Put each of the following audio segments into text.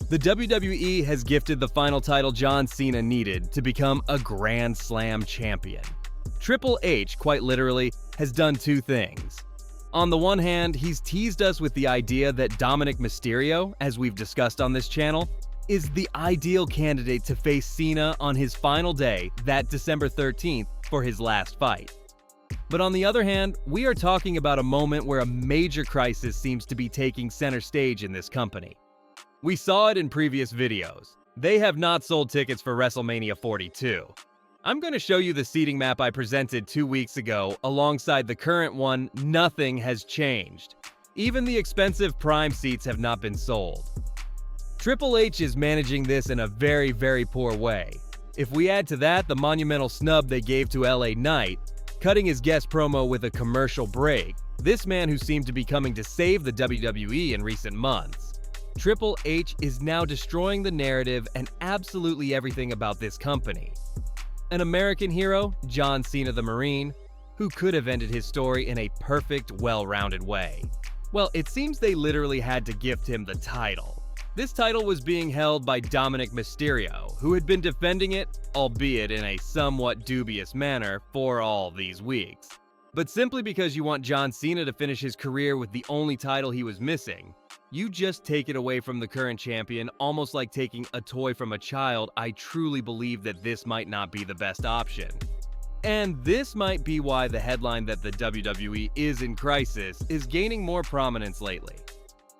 The WWE has gifted the final title John Cena needed to become a Grand Slam champion. Triple H, quite literally, has done two things. On the one hand, he's teased us with the idea that Dominik Mysterio, as we've discussed on this channel, is the ideal candidate to face Cena on his final day, that December 13th, for his last fight. But on the other hand, we are talking about a moment where a major crisis seems to be taking center stage in this company. We saw it in previous videos. They have not sold tickets for WrestleMania 42. I'm going to show you the seating map I presented 2 weeks ago. Alongside the current one, nothing has changed. Even the expensive Prime seats have not been sold. Triple H is managing this in a very, very poor way. If we add to that the monumental snub they gave to LA Knight, cutting his guest promo with a commercial break, this man who seemed to be coming to save the WWE in recent months, Triple H is now destroying the narrative and absolutely everything about this company. An American hero, John Cena the Marine, who could have ended his story in a perfect, well-rounded way. Well, it seems they literally had to gift him the title. This title was being held by Dominik Mysterio, who had been defending it, albeit in a somewhat dubious manner, for all these weeks. But simply because you want John Cena to finish his career with the only title he was missing, you just take it away from the current champion, almost like taking a toy from a child. I truly believe that this might not be the best option. And this might be why the headline that the WWE is in crisis is gaining more prominence lately.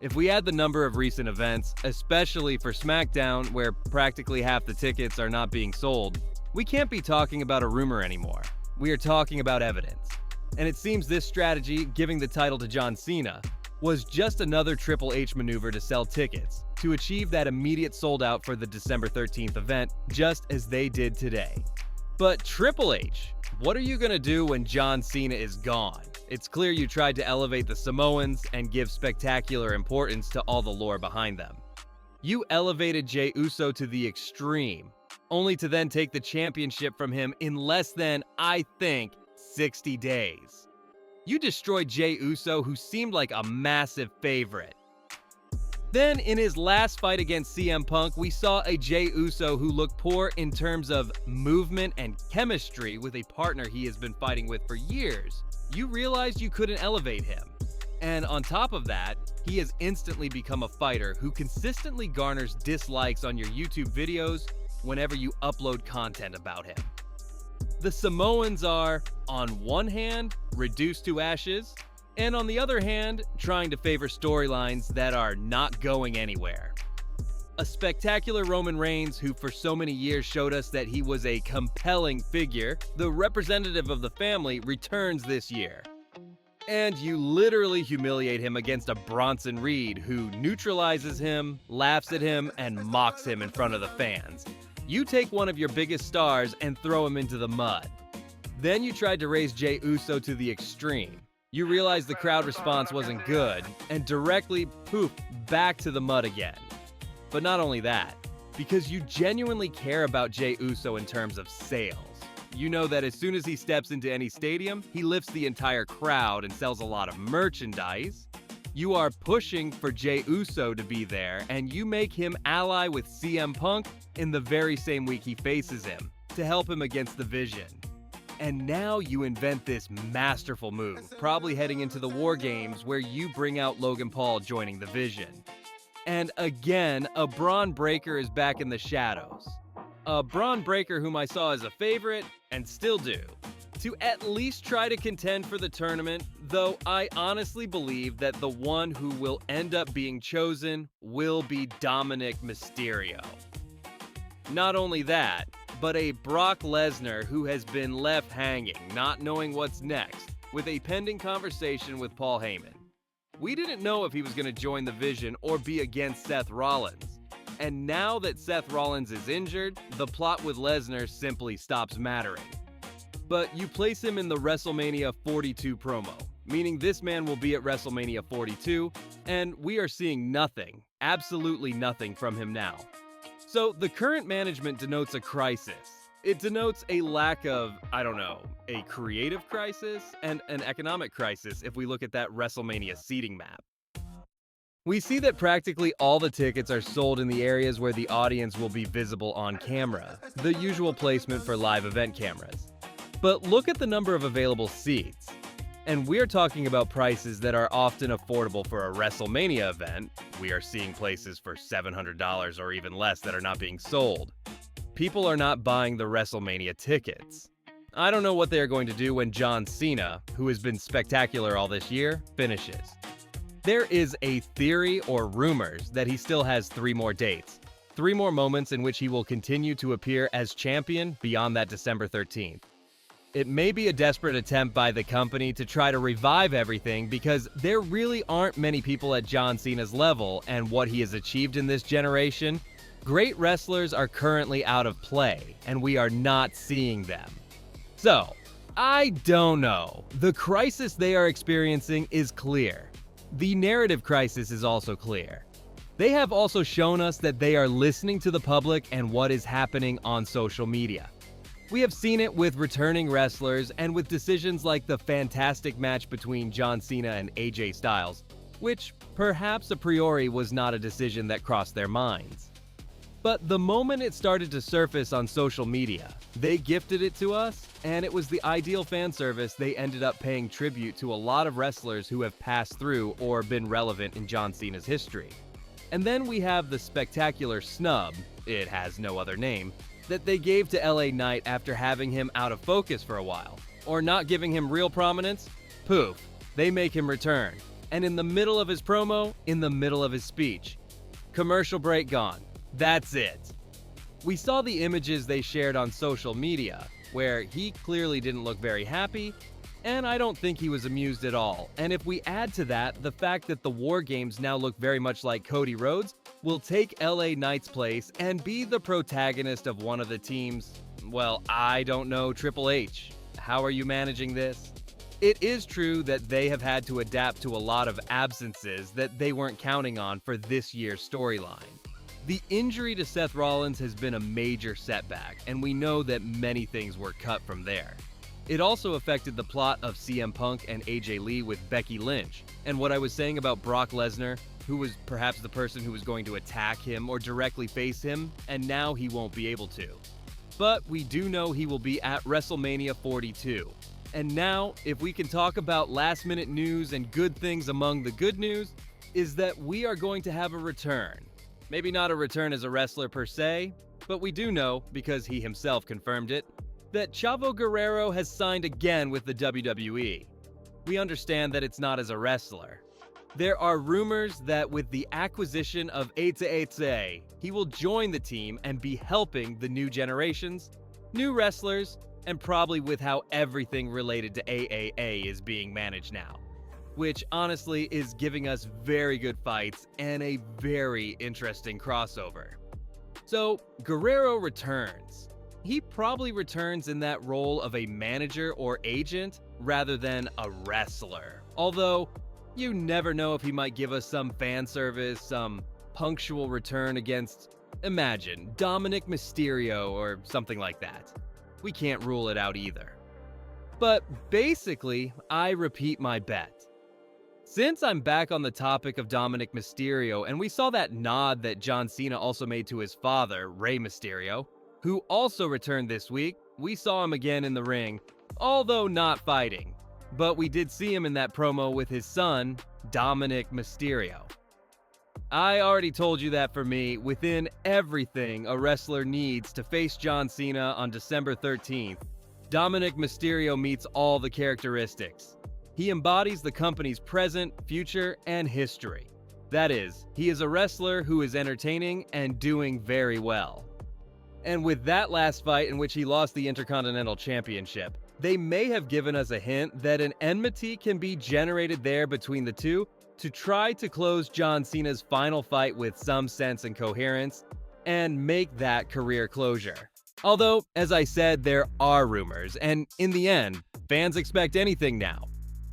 If we add the number of recent events, especially for SmackDown, where practically half the tickets are not being sold, we can't be talking about a rumor anymore. We are talking about evidence. And it seems this strategy, giving the title to John Cena, was just another Triple H maneuver to sell tickets, to achieve that immediate sold out for the December 13th event, just as they did today. But Triple H, what are you gonna do when John Cena is gone? It's clear you tried to elevate the Samoans and give spectacular importance to all the lore behind them. You elevated Jey Uso to the extreme, only to then take the championship from him in less than, I think, 60 days. You destroyed Jey Uso, who seemed like a massive favorite. Then, in his last fight against CM Punk, we saw a Jey Uso who looked poor in terms of movement and chemistry with a partner he has been fighting with for years. You realized you couldn't elevate him. And on top of that, he has instantly become a fighter who consistently garners dislikes on your YouTube videos whenever you upload content about him. The Samoans are, on one hand, reduced to ashes, and on the other hand, trying to favor storylines that are not going anywhere. A spectacular Roman Reigns who for so many years showed us that he was a compelling figure, the representative of the family, returns this year. And you literally humiliate him against a Bronson Reed who neutralizes him, laughs at him, and mocks him in front of the fans. You take one of your biggest stars and throw him into the mud. Then you tried to raise Jey Uso to the extreme. You realized the crowd response wasn't good, and directly, poof, back to the mud again. But not only that, because you genuinely care about Jey Uso in terms of sales. You know that as soon as he steps into any stadium, he lifts the entire crowd and sells a lot of merchandise. You are pushing for Jey Uso to be there, and you make him ally with CM Punk in the very same week he faces him, to help him against the Vision. And now you invent this masterful move, probably heading into the War Games, where you bring out Logan Paul joining the Vision. And again, a Braun Breaker is back in the shadows. A Braun Breaker whom I saw as a favorite, and still do, to at least try to contend for the tournament, though I honestly believe that the one who will end up being chosen will be Dominik Mysterio. Not only that, but a Brock Lesnar who has been left hanging, not knowing what's next, with a pending conversation with Paul Heyman. We didn't know if he was going to join the Vision or be against Seth Rollins. And now that Seth Rollins is injured, the plot with Lesnar simply stops mattering. But you place him in the WrestleMania 42 promo, meaning this man will be at WrestleMania 42, and we are seeing nothing, absolutely nothing from him now. So the current management denotes a crisis. It denotes a lack of, a creative crisis and an economic crisis if we look at that WrestleMania seating map. We see that practically all the tickets are sold in the areas where the audience will be visible on camera, the usual placement for live event cameras. But look at the number of available seats. And we're talking about prices that are often affordable for a WrestleMania event. We are seeing places for $700 or even less that are not being sold. People are not buying the WrestleMania tickets. I don't know what they are going to do when John Cena, who has been spectacular all this year, finishes. There is a theory or rumors that he still has 3 more dates, 3 more moments in which he will continue to appear as champion beyond that December 13th. It may be a desperate attempt by the company to try to revive everything because there really aren't many people at John Cena's level and what he has achieved in this generation. Great wrestlers are currently out of play, and we are not seeing them. So, I don't know. The crisis they are experiencing is clear. The narrative crisis is also clear. They have also shown us that they are listening to the public and what is happening on social media. We have seen it with returning wrestlers and with decisions like the fantastic match between John Cena and AJ Styles, which perhaps a priori was not a decision that crossed their minds. But the moment it started to surface on social media, they gifted it to us, and it was the ideal fan service. They ended up paying tribute to a lot of wrestlers who have passed through or been relevant in John Cena's history. And then we have the spectacular snub, it has no other name, that they gave to LA Knight after having him out of focus for a while, or not giving him real prominence. Poof, they make him return. And in the middle of his promo, in the middle of his speech. Commercial break gone. That's it. We saw the images they shared on social media, where he clearly didn't look very happy, and I don't think he was amused at all. And if we add to that the fact that the War Games now look very much like Cody Rhodes, will take LA Knight's place and be the protagonist of one of the teams, well, I don't know, Triple H. How are you managing this? It is true that they have had to adapt to a lot of absences that they weren't counting on for this year's storyline. The injury to Seth Rollins has been a major setback, and we know that many things were cut from there. It also affected the plot of CM Punk and AJ Lee with Becky Lynch, and what I was saying about Brock Lesnar, who was perhaps the person who was going to attack him or directly face him, and now he won't be able to. But we do know he will be at WrestleMania 42. And now, if we can talk about last-minute news and good things among the good news, is that we are going to have a return. Maybe not a return as a wrestler per se, but we do know, because he himself confirmed it, that Chavo Guerrero has signed again with the WWE. We understand that it's not as a wrestler. There are rumors that with the acquisition of Ete, he will join the team and be helping the new generations, new wrestlers, and probably with how everything related to AAA is being managed now. Which honestly is giving us very good fights and a very interesting crossover. So, Guerrero returns. He probably returns in that role of a manager or agent rather than a wrestler. Although, you never know if he might give us some fan service, some punctual return against, imagine, Dominik Mysterio or something like that. We can't rule it out either. But basically, I repeat my bet. Since I'm back on the topic of Dominik Mysterio, and we saw that nod that John Cena also made to his father, Rey Mysterio, who also returned this week, we saw him again in the ring, although not fighting. But we did see him in that promo with his son, Dominik Mysterio. I already told you that for me, within everything a wrestler needs to face John Cena on December 13th, Dominik Mysterio meets all the characteristics. He embodies the company's present, future, and history. That is, he is a wrestler who is entertaining and doing very well. And with that last fight in which he lost the Intercontinental Championship, they may have given us a hint that an enmity can be generated there between the two to try to close John Cena's final fight with some sense and coherence and make that career closure. Although, as I said, there are rumors, and in the end, fans expect anything now.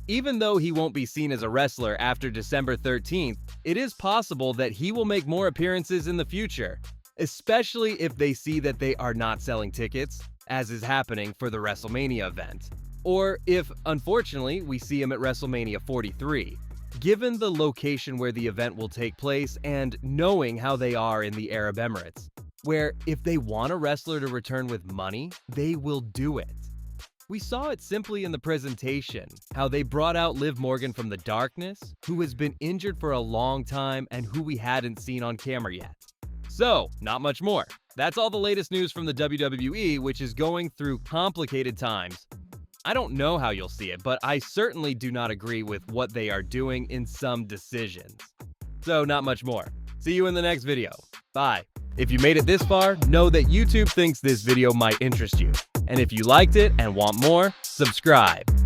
Even though he won't be seen as a wrestler after December 13th, it is possible that he will make more appearances in the future, especially if they see that they are not selling tickets, as is happening for the WrestleMania event. Or if, unfortunately, we see him at WrestleMania 43. Given the location where the event will take place and knowing how they are in the Arab Emirates, where if they want a wrestler to return with money, they will do it. We saw it simply in the presentation, how they brought out Liv Morgan from the darkness, who has been injured for a long time and who we hadn't seen on camera yet. So, not much more. That's all the latest news from the WWE, which is going through complicated times. I don't know how you'll see it, but I certainly do not agree with what they are doing in some decisions. So, not much more. See you in the next video. Bye. If you made it this far, know that YouTube thinks this video might interest you. And if you liked it and want more, subscribe.